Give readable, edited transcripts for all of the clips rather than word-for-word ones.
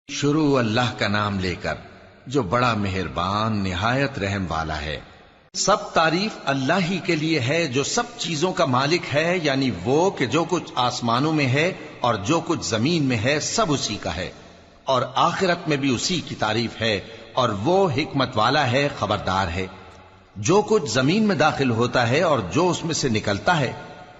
شروع اللہ کا نام لے کر جو بڑا مہربان نہایت رحم والا ہے۔ سب تعریف اللہ ہی کے لیے ہے جو سب چیزوں کا مالک ہے، یعنی وہ کہ جو کچھ آسمانوں میں ہے اور جو کچھ زمین میں ہے سب اسی کا ہے، اور آخرت میں بھی اسی کی تعریف ہے، اور وہ حکمت والا ہے، خبردار ہے۔ جو کچھ زمین میں داخل ہوتا ہے اور جو اس میں سے نکلتا ہے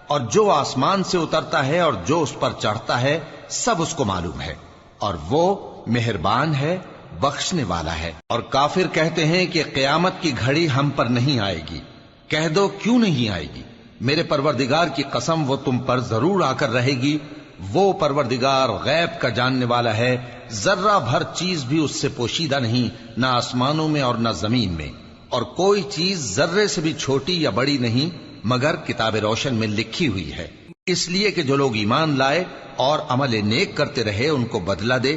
اور جو آسمان سے اترتا ہے اور جو اس پر چڑھتا ہے سب اس کو معلوم ہے، اور وہ مہربان ہے، بخشنے والا ہے۔ اور کافر کہتے ہیں کہ قیامت کی گھڑی ہم پر نہیں آئے گی۔ کہہ دو کیوں نہیں آئے گی؟ میرے پروردگار کی قسم وہ تم پر ضرور آ کر رہے گی۔ وہ پروردگار غیب کا جاننے والا ہے، ذرہ بھر چیز بھی اس سے پوشیدہ نہیں، نہ آسمانوں میں اور نہ زمین میں، اور کوئی چیز ذرے سے بھی چھوٹی یا بڑی نہیں مگر کتاب روشن میں لکھی ہوئی ہے، اس لیے کہ جو لوگ ایمان لائے اور عمل نیک کرتے رہے ان کو بدلہ دے۔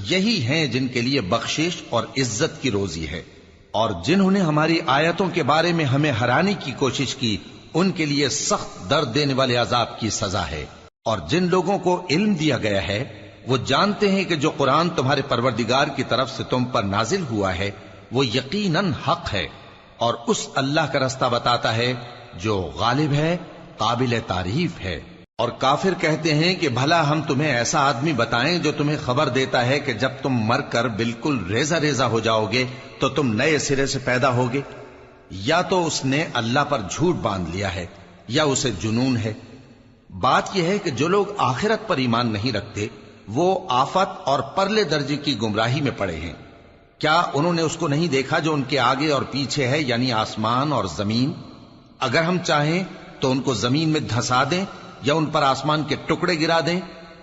یہی ہیں جن کے لیے بخشش اور عزت کی روزی ہے، اور جنہوں نے ہماری آیتوں کے بارے میں ہمیں ہرانے کی کوشش کی ان کے لیے سخت درد دینے والے عذاب کی سزا ہے۔ اور جن لوگوں کو علم دیا گیا ہے وہ جانتے ہیں کہ جو قرآن تمہارے پروردگار کی طرف سے تم پر نازل ہوا ہے وہ یقیناً حق ہے، اور اس اللہ کا رستہ بتاتا ہے جو غالب ہے، قابل تعریف ہے۔ اور کافر کہتے ہیں کہ بھلا ہم تمہیں ایسا آدمی بتائیں جو تمہیں خبر دیتا ہے کہ جب تم مر کر بالکل ریزہ ریزہ ہو جاؤ گے تو تم نئے سرے سے پیدا ہوگے؟ یا تو اس نے اللہ پر جھوٹ باندھ لیا ہے یا اسے جنون ہے۔ بات یہ ہے کہ جو لوگ آخرت پر ایمان نہیں رکھتے وہ آفت اور پرلے درجے کی گمراہی میں پڑے ہیں۔ کیا انہوں نے اس کو نہیں دیکھا جو ان کے آگے اور پیچھے ہے، یعنی آسمان اور زمین؟ اگر ہم چاہیں تو ان کو زمین میں دھسا دیں یا ان پر آسمان کے ٹکڑے گرا دیں،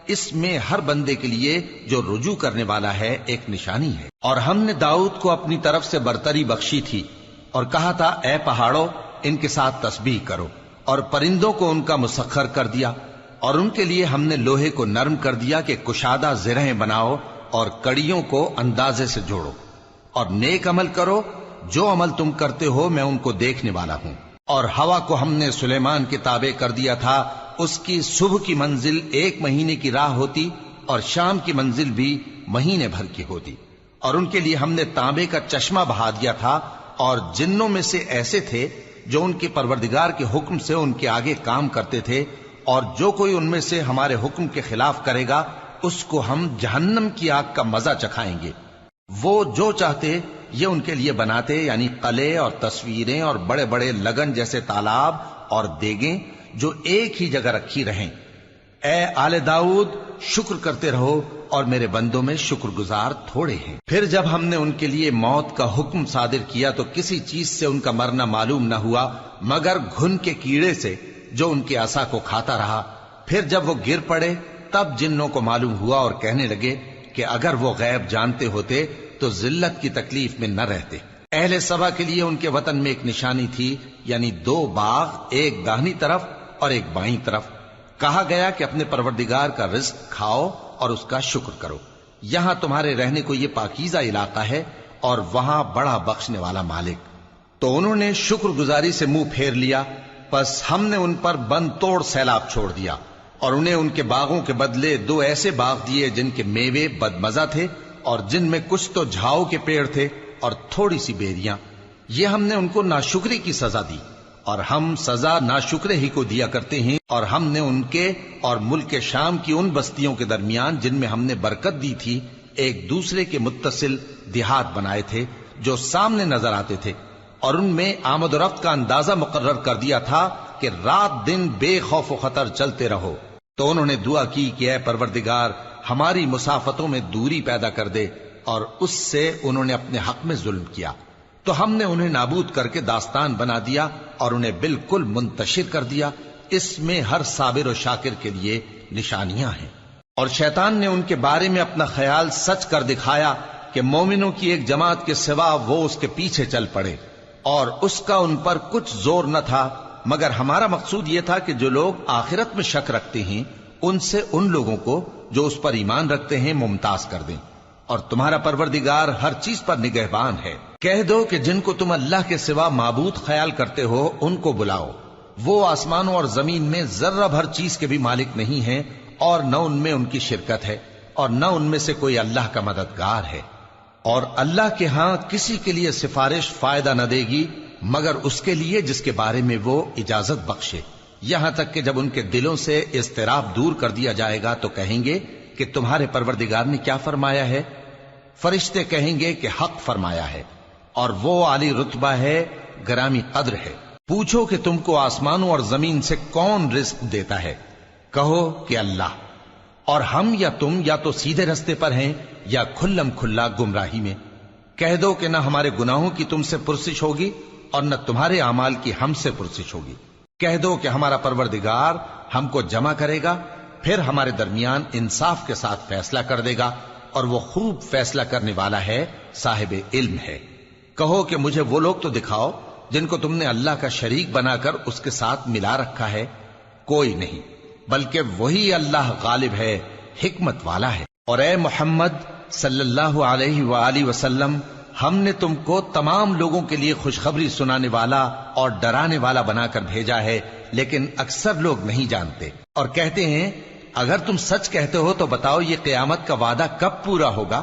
اس میں ہر بندے کے لیے جو رجوع کرنے والا ہے ایک نشانی ہے۔ اور ہم نے داؤد کو اپنی طرف سے برتری بخشی تھی اور کہا تھا اے پہاڑوں ان کے ساتھ تسبیح کرو، اور پرندوں کو ان کا مسخر کر دیا، اور ان کے لیے ہم نے لوہے کو نرم کر دیا کہ کشادہ زرہیں بناؤ اور کڑیوں کو اندازے سے جوڑو، اور نیک عمل کرو، جو عمل تم کرتے ہو میں ان کو دیکھنے والا ہوں۔ اور ہوا کو ہم نے سلیمان کے تابع کر دیا تھا، اس کی صبح کی منزل 1 مہینے کی راہ ہوتی اور شام کی منزل بھی مہینے بھر کی ہوتی۔ اور ان کے لیے ہم نے تانبے کا چشمہ بہا دیا تھا، اور جنوں میں سے ایسے تھے جو ان کے پروردگار کے حکم سے ان کے آگے کام کرتے تھے، اور جو کوئی ان میں سے ہمارے حکم کے خلاف کرے گا اس کو ہم جہنم کی آگ کا مزہ چکھائیں گے۔ وہ جو چاہتے یہ ان کے لیے بناتے، یعنی قلعے اور تصویریں اور بڑے بڑے لگن جیسے تالاب اور دیگیں جو ایک ہی جگہ رکھی رہیں۔ اے آل داؤد شکر کرتے رہو، اور میرے بندوں میں شکر گزار تھوڑے ہیں۔ پھر جب ہم نے ان کے لیے موت کا حکم صادر کیا تو کسی چیز سے ان کا مرنا معلوم نہ ہوا مگر گھن کے کیڑے سے جو ان کے عصا کو کھاتا رہا۔ پھر جب وہ گر پڑے تب جنوں کو معلوم ہوا اور کہنے لگے کہ اگر وہ غیب جانتے ہوتے تو ذلت کی تکلیف میں نہ رہتے۔ اہل سبا کے لیے ان کے وطن میں ایک نشانی تھی، یعنی 2 باغ، ایک داہنی طرف اور ایک بائیں طرف۔ کہا گیا کہ اپنے پروردگار کا رزق کھاؤ اور اس کا شکر کرو، یہاں تمہارے رہنے کو یہ پاکیزہ علاقہ ہے اور وہاں بڑا بخشنے والا مالک۔ تو انہوں نے شکر گزاری سے منہ پھیر لیا، پس ہم نے ان پر بند توڑ سیلاب چھوڑ دیا، اور انہیں ان کے باغوں کے بدلے 2 ایسے باغ دیے جن کے میوے بدمزہ تھے اور جن میں کچھ تو جھاؤ کے پیڑ تھے اور تھوڑی سی بیریاں۔ یہ ہم نے ان کو ناشکری کی سزا دی، اور ہم سزا ناشکرے ہی کو دیا کرتے ہیں۔ اور ہم نے ان کے اور ملک شام کی ان بستیوں کے درمیان جن میں ہم نے برکت دی تھی ایک دوسرے کے متصل دیہات بنائے تھے جو سامنے نظر آتے تھے، اور ان میں آمد و رفت کا اندازہ مقرر کر دیا تھا کہ رات دن بے خوف و خطر چلتے رہو۔ تو انہوں نے دعا کی کہ اے پروردگار ہماری مسافتوں میں دوری پیدا کر دے، اور اس سے انہوں نے اپنے حق میں ظلم کیا، تو ہم نے انہیں نابود کر کے داستان بنا دیا اور انہیں بالکل منتشر کر دیا۔ اس میں ہر صابر و شاکر کے لیے نشانیاں ہیں۔ اور شیطان نے ان کے بارے میں اپنا خیال سچ کر دکھایا کہ مومنوں کی ایک جماعت کے سوا وہ اس کے پیچھے چل پڑے، اور اس کا ان پر کچھ زور نہ تھا، مگر ہمارا مقصود یہ تھا کہ جو لوگ آخرت میں شک رکھتے ہیں ان سے ان لوگوں کو جو اس پر ایمان رکھتے ہیں ممتاز کر دیں، اور تمہارا پروردگار ہر چیز پر نگہبان ہے۔ کہہ دو کہ جن کو تم اللہ کے سوا معبود خیال کرتے ہو ان کو بلاؤ، وہ آسمانوں اور زمین میں ذرہ بھر چیز کے بھی مالک نہیں ہیں اور نہ ان میں ان کی شرکت ہے، اور نہ ان میں سے کوئی اللہ کا مددگار ہے، اور اللہ کے ہاں کسی کے لیے سفارش فائدہ نہ دے گی مگر اس کے لیے جس کے بارے میں وہ اجازت بخشے، یہاں تک کہ جب ان کے دلوں سے اضطراب دور کر دیا جائے گا تو کہیں گے کہ تمہارے پروردگار نے کیا فرمایا ہے؟ فرشتے کہیں گے کہ حق فرمایا ہے، اور وہ عالی رتبہ ہے، گرامی قدر ہے۔ پوچھو کہ تم کو آسمانوں اور زمین سے کون رزق دیتا ہے؟ کہو کہ اللہ، اور ہم یا تم یا تو سیدھے رستے پر ہیں یا کھلم کھلا گمراہی میں۔ کہہ دو کہ نہ ہمارے گناہوں کی تم سے پرسش ہوگی اور نہ تمہارے اعمال کی ہم سے پرسش ہوگی۔ کہہ دو کہ ہمارا پروردگار ہم کو جمع کرے گا، پھر ہمارے درمیان انصاف کے ساتھ فیصلہ کر دے گا، اور وہ خوب فیصلہ کرنے والا ہے، صاحب علم ہے۔ کہو کہ مجھے وہ لوگ تو دکھاؤ جن کو تم نے اللہ کا شریک بنا کر اس کے ساتھ ملا رکھا ہے۔ کوئی نہیں، بلکہ وہی اللہ غالب ہے، حکمت والا ہے۔ اور اے محمد صلی اللہ علیہ وآلہ وسلم، ہم نے تم کو تمام لوگوں کے لیے خوشخبری سنانے والا اور ڈرانے والا بنا کر بھیجا ہے، لیکن اکثر لوگ نہیں جانتے اور کہتے ہیں اگر تم سچ کہتے ہو تو بتاؤ یہ قیامت کا وعدہ کب پورا ہوگا؟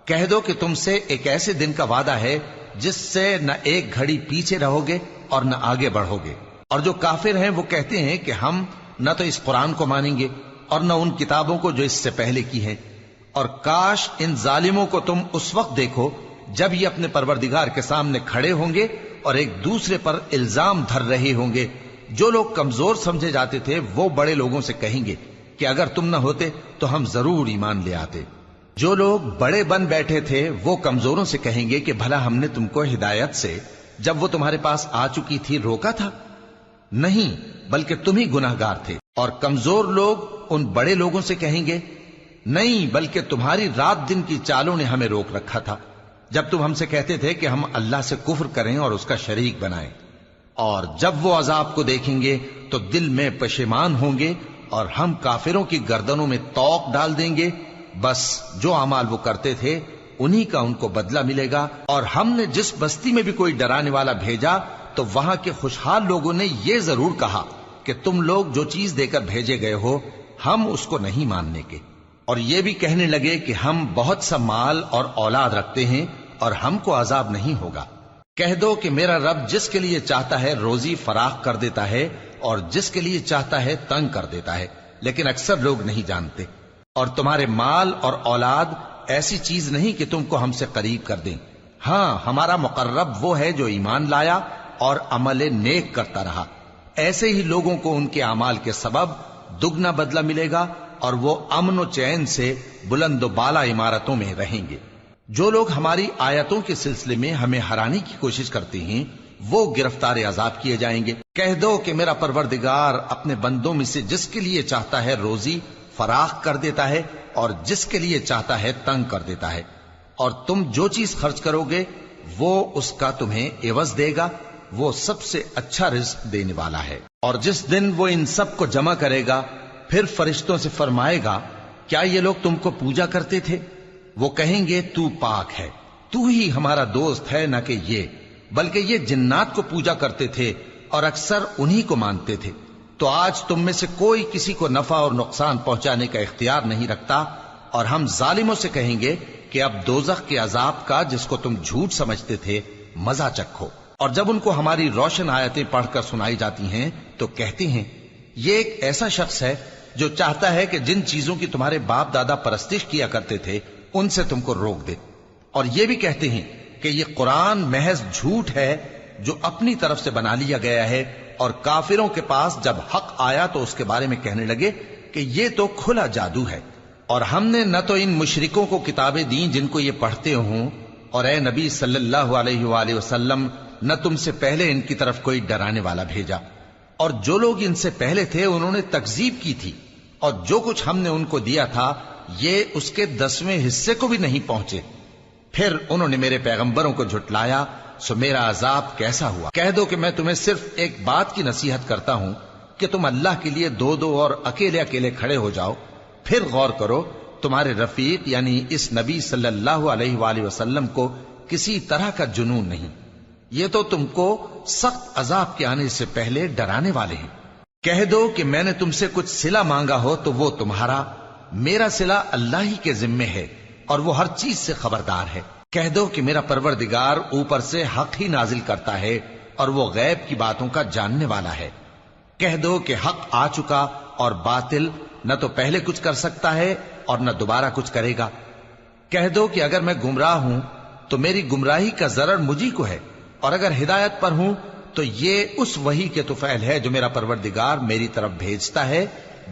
کہہ دو کہ تم سے ایک ایسے دن کا وعدہ ہے جس سے نہ ایک گھڑی پیچھے رہو گے اور نہ آگے بڑھو گے۔ اور جو کافر ہیں وہ کہتے ہیں کہ ہم نہ تو اس قرآن کو مانیں گے اور نہ ان کتابوں کو جو اس سے پہلے کی ہیں، اور کاش ان ظالموں کو تم اس وقت دیکھو جب یہ اپنے پروردگار کے سامنے کھڑے ہوں گے اور ایک دوسرے پر الزام دھر رہے ہوں گے۔ جو لوگ کمزور سمجھے جاتے تھے وہ بڑے لوگوں سے کہیں گے کہ اگر تم نہ ہوتے تو ہم ضرور ایمان لے آتے۔ جو لوگ بڑے بن بیٹھے تھے وہ کمزوروں سے کہیں گے کہ بھلا ہم نے تم کو ہدایت سے جب وہ تمہارے پاس آ چکی تھی روکا تھا؟ نہیں، بلکہ تم ہی گناہگار تھے۔ اور کمزور لوگ ان بڑے لوگوں سے کہیں گے نہیں، بلکہ تمہاری رات دن کی چالوں نے ہمیں روک رکھا تھا جب تم ہم سے کہتے تھے کہ ہم اللہ سے کفر کریں اور اس کا شریک بنائیں۔ اور جب وہ عذاب کو دیکھیں گے تو دل میں پشیمان ہوں گے اور ہم کافروں کی گردنوں میں توق ڈال دیں گے، بس جو اعمال وہ کرتے تھے انہی کا ان کو بدلہ ملے گا۔ اور ہم نے جس بستی میں بھی کوئی ڈرانے والا بھیجا تو وہاں کے خوشحال لوگوں نے یہ ضرور کہا کہ تم لوگ جو چیز دے کر بھیجے گئے ہو ہم اس کو نہیں ماننے کے، اور یہ بھی کہنے لگے کہ ہم بہت سا مال اور اولاد رکھتے ہیں اور ہم کو عذاب نہیں ہوگا۔ کہہ دو کہ میرا رب جس کے لیے چاہتا ہے روزی فراخ کر دیتا ہے اور جس کے لیے چاہتا ہے تنگ کر دیتا ہے، لیکن اکثر لوگ نہیں جانتے۔ اور تمہارے مال اور اولاد ایسی چیز نہیں کہ تم کو ہم سے قریب کر دیں، ہاں ہمارا مقرب وہ ہے جو ایمان لایا اور عمل نیک کرتا رہا۔ ایسے ہی لوگوں کو ان کے اعمال کے سبب دگنا بدلہ ملے گا اور وہ امن و چین سے بلند و بالا عمارتوں میں رہیں گے۔ جو لوگ ہماری آیتوں کے سلسلے میں ہمیں ہرانے کی کوشش کرتے ہیں وہ گرفتار عذاب کیے جائیں گے۔ کہہ دو کہ میرا پروردگار اپنے بندوں میں سے جس کے لیے چاہتا ہے روزی فراخ کر دیتا ہے اور جس کے لیے چاہتا ہے تنگ کر دیتا ہے، اور تم جو چیز خرچ کرو گے وہ اس کا تمہیں عوض دے گا، وہ سب سے اچھا رزق دینے والا ہے۔ اور جس دن وہ ان سب کو جمع کرے گا پھر فرشتوں سے فرمائے گا کیا یہ لوگ تم کو پوجا کرتے تھے؟ وہ کہیں گے تو پاک ہے، تو ہی ہمارا دوست ہے، نہ کہ یہ، بلکہ یہ جنات کو پوجا کرتے تھے اور اکثر انہی کو مانتے تھے۔ تو آج تم میں سے کوئی کسی کو نفع اور نقصان پہنچانے کا اختیار نہیں رکھتا، اور ہم ظالموں سے کہیں گے کہ اب دوزخ کے عذاب کا جس کو تم جھوٹ سمجھتے تھے مزہ چکھو۔ اور جب ان کو ہماری روشن آیتیں پڑھ کر سنائی جاتی ہیں تو کہتے ہیں یہ ایک ایسا شخص ہے جو چاہتا ہے کہ جن چیزوں کی تمہارے باپ دادا پرستش کیا کرتے تھے ان سے تم کو روک دے، اور یہ بھی کہتے ہیں کہ یہ قرآن محض جھوٹ ہے جو اپنی طرف سے بنا لیا گیا ہے، اور کافروں کے پاس جب حق آیا تو اس کے بارے میں کہنے لگے کہ یہ تو کھلا جادو ہے۔ اور ہم نے نہ تو ان مشرکوں کو کتابیں دیں جن کو یہ پڑھتے ہوں، اور اے نبی صلی اللہ علیہ وآلہ وسلم نہ تم سے پہلے ان کی طرف کوئی ڈرانے والا بھیجا، اور جو لوگ ان سے پہلے تھے انہوں نے تکذیب کی تھی، اور جو کچھ ہم نے ان کو دیا تھا یہ اس کے 10ویں حصے کو بھی نہیں پہنچے۔ پھر انہوں نے میرے پیغمبروں کو جھٹلایا، سو میرا عذاب کیسا ہوا۔ کہہ دو کہ میں تمہیں صرف ایک بات کی نصیحت کرتا ہوں کہ تم اللہ کے لیے دو دو اور اکیلے اکیلے کھڑے ہو جاؤ، پھر غور کرو تمہارے رفیق یعنی اس نبی صلی اللہ علیہ وآلہ وسلم کو کسی طرح کا جنون نہیں، یہ تو تم کو سخت عذاب کے آنے سے پہلے ڈرانے والے ہیں۔ کہہ دو کہ میں نے تم سے کچھ صلہ مانگا ہو تو وہ تمہارا، میرا صلہ اللہ ہی کے ذمے ہے اور وہ ہر چیز سے خبردار ہے۔ کہہ دو کہ میرا پروردگار اوپر سے حق ہی نازل کرتا ہے اور وہ غیب کی باتوں کا جاننے والا ہے۔ کہہ دو کہ حق آ چکا اور باطل نہ تو پہلے کچھ کر سکتا ہے اور نہ دوبارہ کچھ کرے گا۔ کہہ دو کہ اگر میں گمراہ ہوں تو میری گمراہی کا ضرر مجھی کو ہے، اور اگر ہدایت پر ہوں تو یہ اس وحی کے طفیل ہے جو میرا پروردگار میری طرف بھیجتا ہے،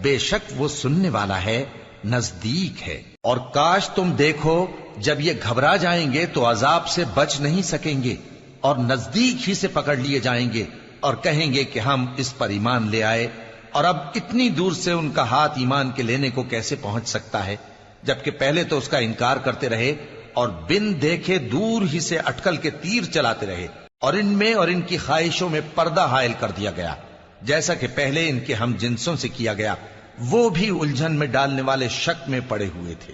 بے شک وہ سننے والا ہے، نزدیک ہے۔ اور کاش تم دیکھو جب یہ گھبرا جائیں گے تو عذاب سے بچ نہیں سکیں گے اور نزدیک ہی سے پکڑ لیے جائیں گے اور کہیں گے کہ ہم اس پر ایمان لے آئے، اور اب اتنی دور سے ان کا ہاتھ ایمان کے لینے کو کیسے پہنچ سکتا ہے، جبکہ پہلے تو اس کا انکار کرتے رہے اور بن دیکھے دور ہی سے اٹکل کے تیر چلاتے رہے، اور ان میں اور ان کی خواہشوں میں پردہ حائل کر دیا گیا، جیسا کہ پہلے ان کے ہم جنسوں سے کیا گیا، وہ بھی الجھن میں ڈالنے والے شک میں پڑے ہوئے تھے۔